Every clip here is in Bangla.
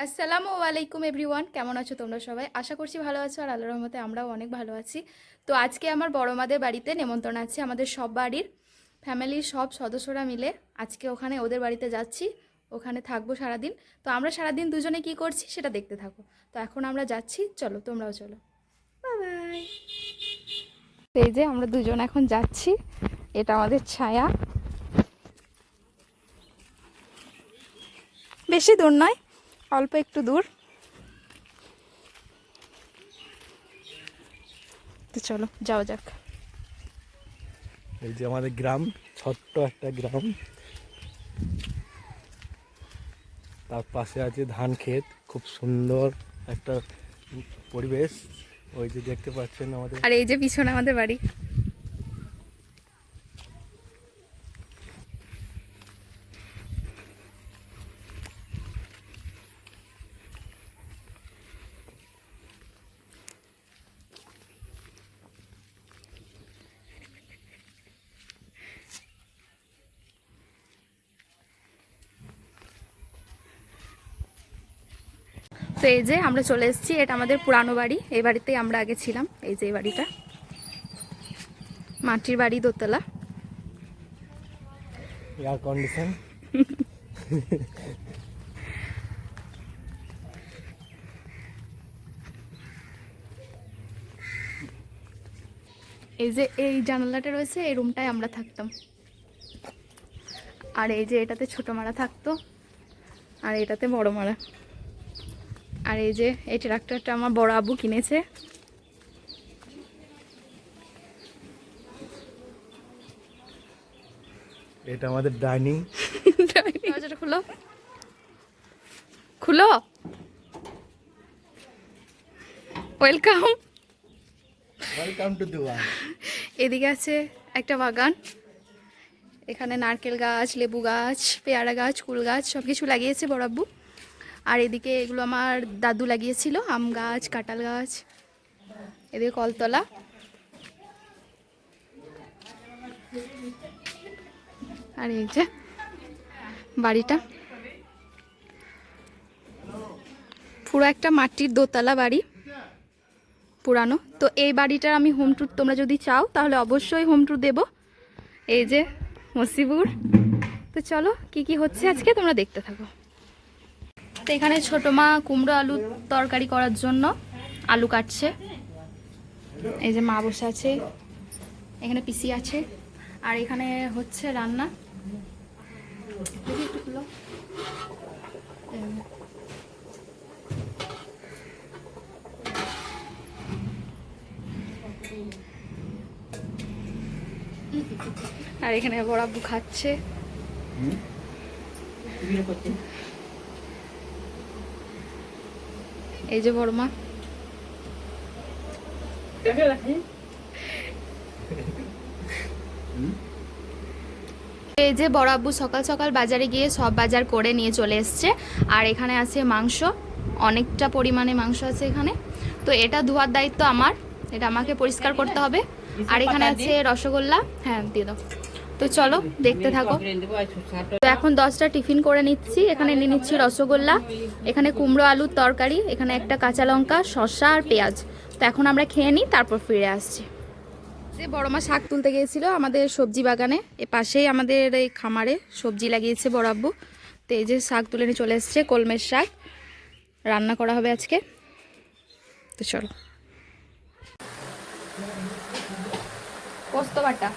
আসসালামু আলাইকুম এভরিওয়ান, কেমন আছো তোমরা সবাই? আশা করছি ভালো আছো, আর আল্লাহর রহমতে আমরাও অনেক ভালো আছি। তো আজকে আমার বড় মাদের বাড়িতে নেমন্তন্ন আছে, আমাদের সব বাড়ির ফ্যামিলির সব সদস্যরা মিলে আজকে ওখানে ওদের বাড়িতে যাচ্ছি। ওখানে থাকবো সারাদিন। তো আমরা সারাদিন দুজনে কি করছি সেটা দেখতে থাকো। তো এখন আমরা যাচ্ছি, চলো তোমরাও চলো। Bye bye. এই যে আমরা দুজন এখন যাচ্ছি, এটা আমাদের ছায়া। বেশি দূর নয়, অল্প একটু দূর। তো চলো যাওয়া যাক। এই যে আমাদের গ্রাম, ছোট্ট একটা গ্রাম, তার পাশে আছে ধান ক্ষেত, খুব সুন্দর একটা পরিবেশ। ওই যে দেখতে পাচ্ছেন আমাদের, আর এই যে পিছনে আমাদের বাড়ি। তো এই যে আমরা চলে এসেছি, এটা আমাদের পুরানো বাড়ি। এই বাড়িতেই আমরা আগে ছিলাম। এই যে এই বাড়িটা মাটির বাড়ি, দোতলা। Air condition. এই যে এই জানালাটা রয়েছে, এই রুমটায় আমরা থাকতাম। আর এই যে এটাতে ছোট মারা থাকতো, আর এটাতে বড় মারা। আর এই যে এই ট্রাক্টরটা আমার বড় আব্বু কিনেছে। এটা আমাদের ডাইনিং। দরজাটা খুলো, খুলো। ওয়েলকাম। ওয়েলকাম টু দুয়ার। এদিকে আছে একটা বাগান, এখানে নারকেল গাছ, লেবু গাছ, পেয়ারা গাছ, কুল গাছ সব কিছু লাগিয়েছে বড় আব্বু। আর এদিকে এগুলো আমার দাদু লাগিয়েছিল, আম গাছ, কাঁঠাল গাছ। এদিকে কলতলা। আর এই যে বাড়িটা, পুরো একটা মাটির দোতলা বাড়ি, পুরানো। তো এই বাড়িটার আমি হোম ট্যুর, তোমরা যদি চাও তাহলে অবশ্যই হোম ট্যুর দেবো। এই যে মসিবুর। তো চলো কি কি হচ্ছে আজকে তোমরা দেখতে থাকো। তো এখানে ছোটো মা কুমড়ো আলু তরকারি করার জন্য আলু কাটছে। এই যে মা বসে আছে, এখানে পিসি আছে, আর এখানে হচ্ছে রান্না। দেখি একটু খুলো। আর এখানে বড় আব্বু খাচ্ছে। এই যে বড় মা। এই যে বড় আব্বু সকাল সকাল বাজারে গিয়ে সব বাজার করে নিয়ে চলে এসছে। আর এখানে আছে মাংস, অনেকটা পরিমাণে মাংস আছে এখানে। তো এটা ধোয়ার দায়িত্ব আমার, এটা আমাকে পরিষ্কার করতে হবে। আর এখানে আছে রসগোল্লা। হ্যাঁ দিয়ে দাও। তো চলো দেখতে থাকো। তো এখন 10টা টিফিন করে নিচ্ছি। এখানে নিয়ে নিচ্ছি রসগোল্লা, এখানে কুমড়ো আলুর তরকারি, এখানে একটা কাঁচা লঙ্কা, শসা আর পেঁয়াজ। তো এখন আমরা খেয়ে নিই, তারপর ফিরে আসছি। যে বড় মা শাক তুলতে গিয়েছিল আমাদের সবজি বাগানে, এ পাশেই আমাদের এই খামারে সবজি লাগিয়েছে বড় আব্বু। তো এই যে শাক তুলে নিয়ে চলে এসছে, কলমের শাক রান্না করা হবে আজকে। তো চলো। পোস্ত বাটা,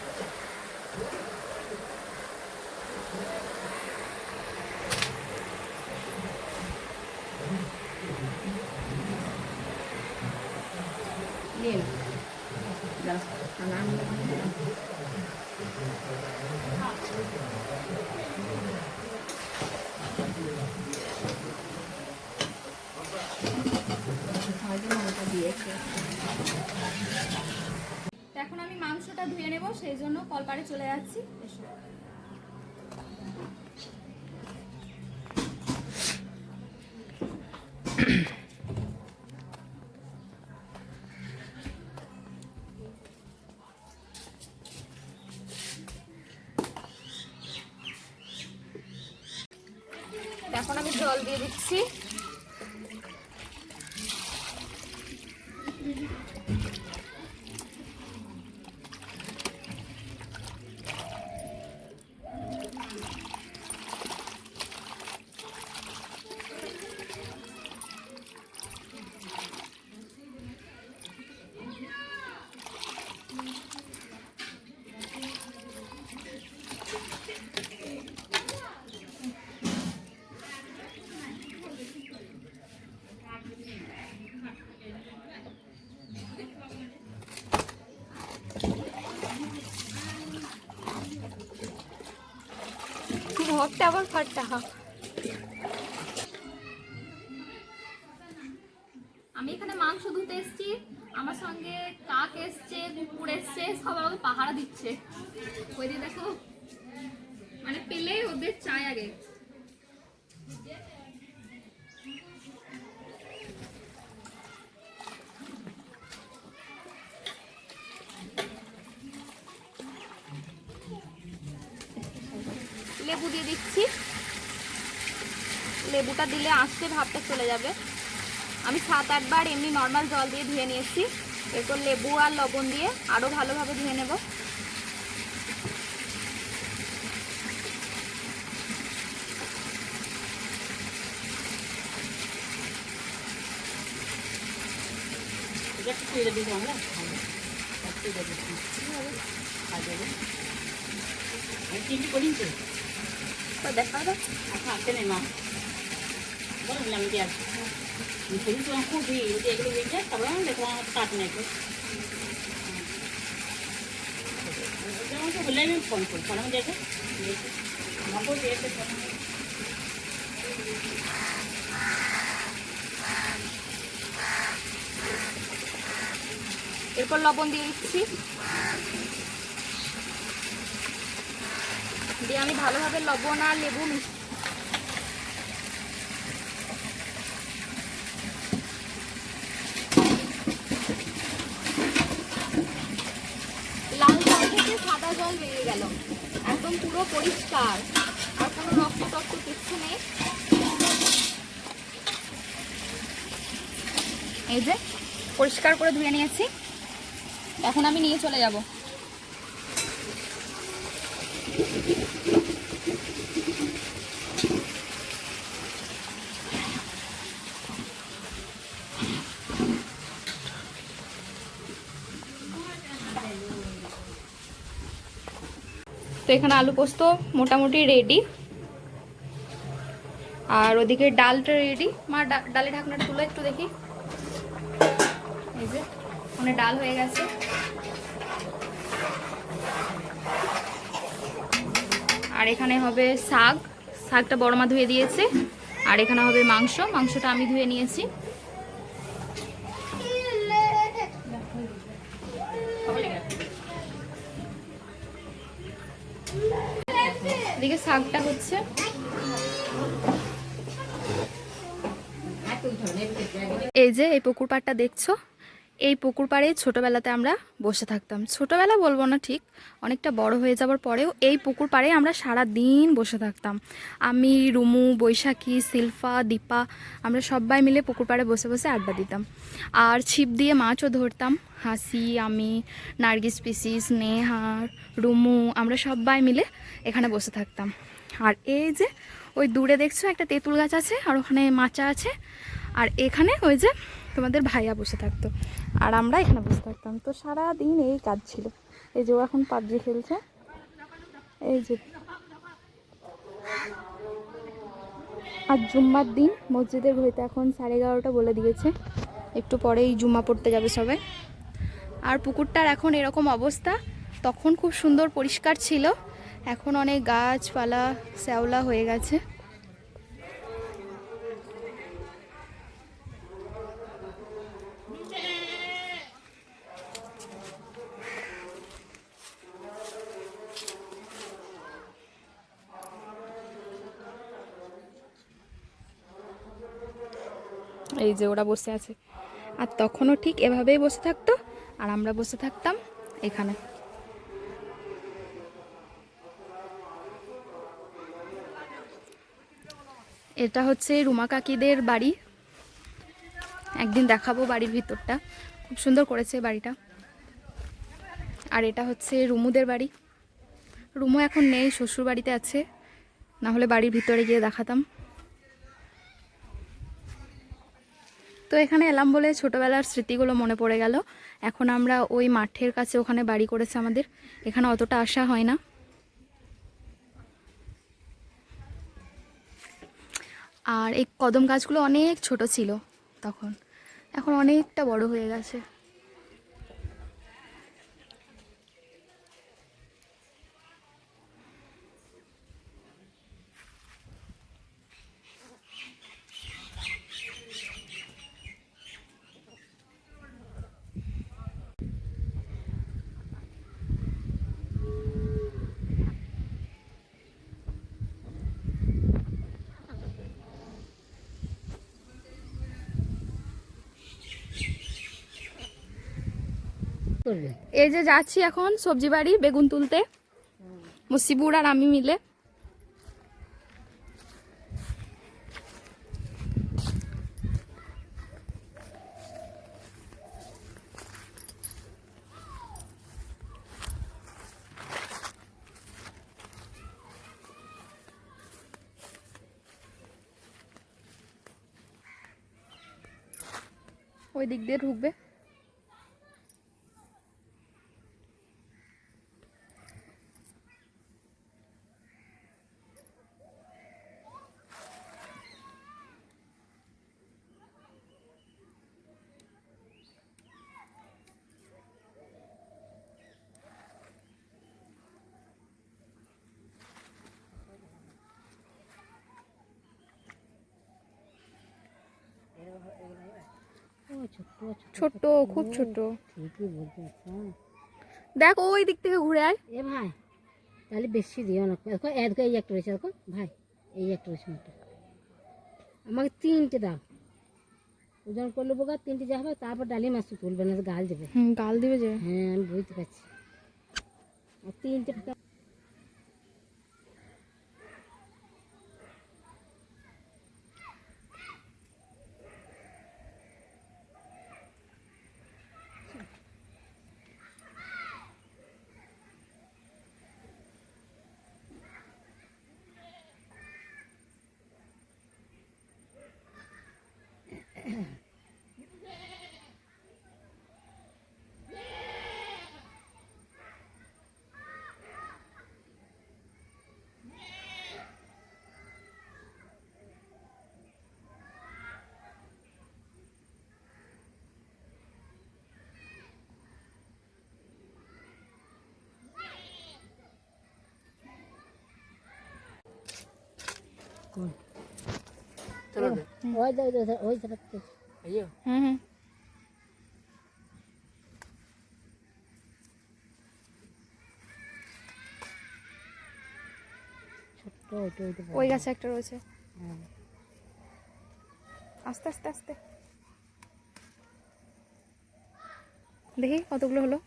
এখন আমি মাংসটা ধুয়ে নেব, সেই জন্য কলপাড়ে চলে যাচ্ছি। এখন আমি জল দিয়ে দিচ্ছি। মগটা আবার ফাটা। আমি এখানে মাংস ধুতে এসেছি, আমার সঙ্গে কাক এসছে, কুকুর এসছে, সব আমাকে পাহারা দিচ্ছে। ওই যে দেখো, মানে পেলে ওদের চাই আগে। লেবু দিয়ে দিচ্ছি, লেবুটা দিলে আস্তে ভাবটা চলে যাবে। আমি 7-8 বার এমনি নর্মাল জল দিয়ে ধুয়ে নিয়েছি, এরপর লেবু আর লবণ দিয়ে আরও ভালোভাবে ধুয়ে নেব। দেখা দাও ফোন করি দেখে এরপর লবণ দিয়ে দিচ্ছি, দিয়ে আমি ভালোভাবে লবণ আর লেবু লাল জল থেকে সাদা জল বেরিয়ে গেল, একদম পুরো পরিষ্কার, আর কোনো রক্ত টক্ত কিচ্ছু নেই। এই যে পরিষ্কার করে ধুয়ে নিয়েছি, এখন আমি নিয়ে চলে যাব। তো এখানে আলু পোস্ত মোটামুটি রেডি, আর ওদিকে ডালটা রেডি। মা ডালে ঢাকনাটা তুলে একটু দেখি, এই যে মানে ডাল হয়ে গেছে। আর এখানে হবে শাক, শাকটা বড় মা ধুয়ে দিয়েছে। আর এখানে হবে মাংস, মাংসটা আমি ধুয়ে নিয়েছি। এদিকে শাকটা হচ্ছে। এই যে এই পুকুর পাড়টা দেখছো, এই পুকুর পাড়ে ছোটোবেলাতে আমরা বসে থাকতাম। ছোটোবেলা বলবো না ঠিক, অনেকটা বড় হয়ে যাওয়ার পরেও এই পুকুর পাড়ে আমরা সারা দিন বসে থাকতাম। আমি, রুমু, বৈশাখী, শিল্পা, দীপা, আমরা সবাই মিলে পুকুর পাড়ে বসে বসে আড্ডা দিতাম। আর ছিপ দিয়ে মাছও ধরতাম। হাসি, আমি, নার্গিস পিসি, স্নেহা, রুমু, আমরা সবাই মিলে এখানে বসে থাকতাম। আর এই যে ওই দূরে দেখছো একটা তেঁতুল গাছ আছে, আর ওখানে মাচা আছে। আর এখানে ওই যে তোমাদের ভাইয়া বসে থাকতো, আর আমরা এখানে বসে থাকতাম। তো সারা দিন এই কাজ ছিল। এই যে ও এখন পাবজি খেলছে, এই যে। আর জুম্মার দিন মসজিদের ঘড়িতে এখন 11:30 বলে দিয়েছে, একটু পরেই জুম্মা পড়তে যাবে সবাই। আর পুকুরটার এখন এরকম অবস্থা, তখন খুব সুন্দর পরিষ্কার ছিল, এখন অনেক গাছপালা শ্যাওলা হয়ে গেছে। এই যে ওরা বসে আছে, আর তখনও ঠিক এভাবেই বসে থাকতো, আর আমরা বসে থাকতাম এখানে। এটা হচ্ছে রুমা কাকিদের বাড়ি, একদিন দেখাবো বাড়ির ভিতরটা, খুব সুন্দর করেছে বাড়িটা। আর এটা হচ্ছে রুমুদের বাড়ি। রুমু এখন নেই, শ্বশুর বাড়িতে আছে, না হলে বাড়ির ভিতরে গিয়ে দেখাতাম। তো এখানে এলাম বলে ছোটোবেলার স্মৃতিগুলো মনে পড়ে গেল। এখন আমরা ওই মাঠের কাছে ওখানে বাড়ি করেছে আমাদের, এখানে অতটা আসা হয় না। আর এই কদম গাছগুলো অনেক ছোট ছিল তখন, এখন অনেকটা বড় হয়ে গেছে। করবে এই যে যাচ্ছি এখন সবজি বাড়ি বেগুন তুলতে, মুসিবুর আর আমি মিলে। ওই দিক দিয়ে ঢুকবে। ছোট্ট, খুব ছোট। ঠিকই বলছিস। দেখ ওই দিক থেকে ঘুরে আয়। এ ভাই তাহলে বেশি দিও না, দেখো এদিকে এই একটা রয়েছে, দেখো ভাই এই একটা রয়েছে মোটা, আমাকে 3টে দাও, ওজন করলে বোকা 3টে যা হবে, তারপর ডালি মাছ তুলবে না গাল দেবে। গাল দিবে যে। হ্যাঁ আমি বুঝতে পারছি, আর 3টে ওই দাও ওই দাও হুম। ছোট্ট ওই গাছে একটা রয়েছে। হ্যাঁ আস্তে আস্তে আস্তে দেখি কতগুলো হলো।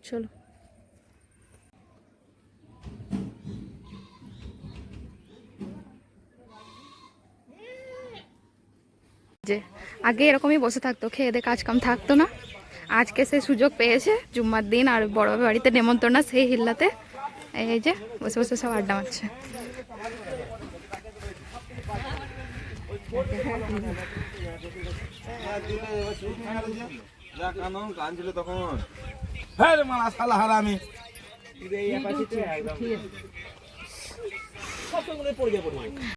চলো যে আগে এরকমই বসে থাকতো, খেয়ে দিয়ে কাজ কাম থাকতো না, আজকে সে সুযোগ পেয়েছে জুম্মার দিন আর বড় বাড়িতে নেমন্তন্ন, সেই হিল্লাতে এই যে বসে বসে সব আড্ডা মারছে। তখন হ্যাঁ মালা সালা হারামি